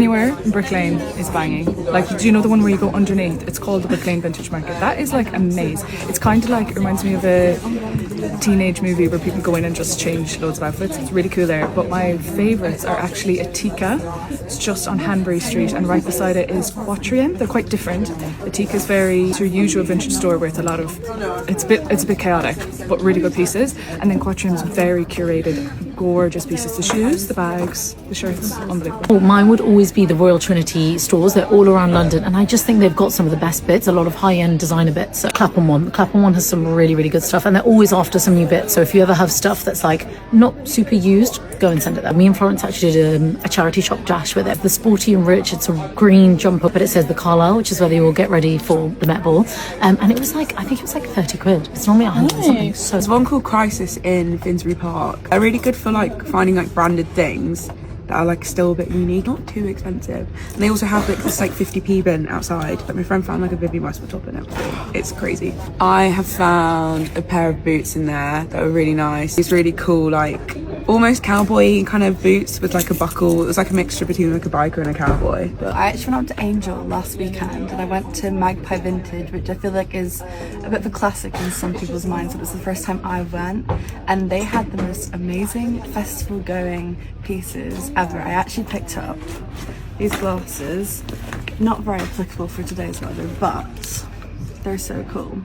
anywhere in Brick Lane is banging. Like, do you know the one where you go underneath? It's called the Brick Lane Vintage Market. That is like a maze. It's kind of like, it reminds me of a teenage movie where people go in and just change loads of outfits. It's really cool there. But my favourites are actually Atika. It's just on Hanbury Street, and right beside it is Quatrium. They're quite different. Atika is it's your usual vintage store where it's a lot of, it's a bit chaotic, but really good pieces. And then Quatrium's very curated, gorgeous pieces. The shoes, the bags, the shirts, unbelievable. Well, mine would always be the Royal Trinity stores. They're all around London, and I just think they've got some of the best bits, a lot of high-end designer bits. Clapham one has some really, really good stuff, and they're always after some new bits. So if you ever have stuff that's like not super used, go and send it there. Me and Florence actually did a charity shop dash with it. The sporty and rich, it's a green jumper, but it says the Carlisle, which is where they all get ready for the Met Ball. And it was like, I think it was like 30 quid. It's normally 100 something. So there's one called Crisis in Finsbury Park. They're really good for like finding like branded things that are like still a bit unique, not too expensive. And they also have like this like 50p bin outside. Like my friend found like a Vivienne Westwood top in it. It's crazy. I have found a pair of boots in there that were really nice. It's really cool, like almost cowboy kind of boots with like a buckle. It was like a mixture between like a biker and a cowboy. But I actually went up to Angel last weekend, and I went to Magpie Vintage, which I feel like is a bit of a classic in some people's minds. It was the first time I went, and they had the most amazing festival going pieces ever. I actually picked up these glasses, not very applicable for today's weather, but they're so cool,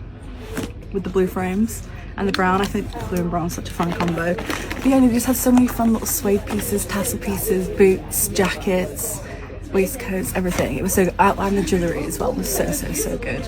with the blue frames and the brown. I think blue and brown is such a fun combo. But yeah, they just have so many fun little suede pieces, tassel pieces, boots, jackets, waistcoats, everything. It was so, and the jewellery as well was so good.